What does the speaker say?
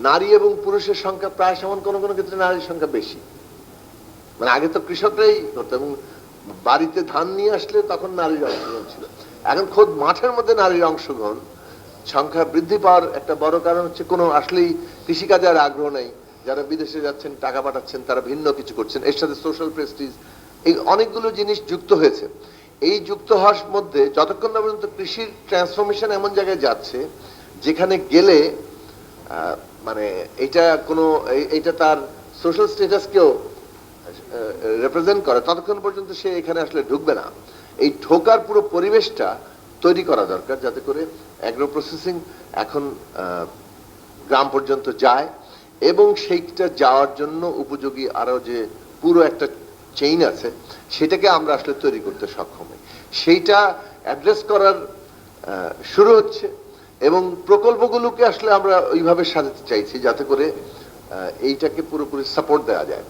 নারী এবং পুরুষের সংখ্যা প্রায় সমান, কোনো কোনো ক্ষেত্রে নারীর সংখ্যা বেশি। মানে আগে তো কৃষকরাই করতো এবং বাড়িতে ধান নিয়ে আসলে তখন নারীর অংশগ্রহণ ছিল। এখন খোদ মাঠের মধ্যে নারীর অংশগ্রহণ সংখ্যা বৃদ্ধি পাওয়ার একটা বড় কারণ হচ্ছে কোনো আসলেই কৃষিকাজে আর আগ্রহ নেই। যারা বিদেশে যাচ্ছেন, টাকা পাঠাচ্ছেন, তারা ভিন্ন কিছু করছেন, এর সাথে সোশ্যাল প্রেস্টিজ, এই অনেকগুলো জিনিস যুক্ত হয়েছে। এই যুক্ত হওয়ার মধ্যে যতক্ষণ না পর্যন্ত কৃষির ট্রান্সফরমেশন এমন জায়গায় যাচ্ছে যেখানে গেলে মানে এটা কোনো এইটা তার সোশ্যাল স্ট্যাটাসকেও রিপ্রেজেন্ট করে, ততক্ষণ পর্যন্ত সে এখানে আসলে ঢুকবে না। এই ঢোকার পুরো পরিবেশটা তৈরি করা দরকার যাতে করে অ্যাগ্রো প্রসেসিং এখন গ্রাম পর্যন্ত যায় এবং সেইটা যাওয়ার জন্য উপযোগী আরো যে পুরো একটা চেইন আছে সেটাকে আমরা আসলে তৈরি করতে সক্ষম হই। সেইটা অ্যাড্রেস করার শুরু হচ্ছে এবং প্রকল্পগুলোকে আসলে আমরা ওইভাবে সাজাতে চাইছি যাতে করে এইটাকে পুরোপুরি সাপোর্ট দেওয়া যায়।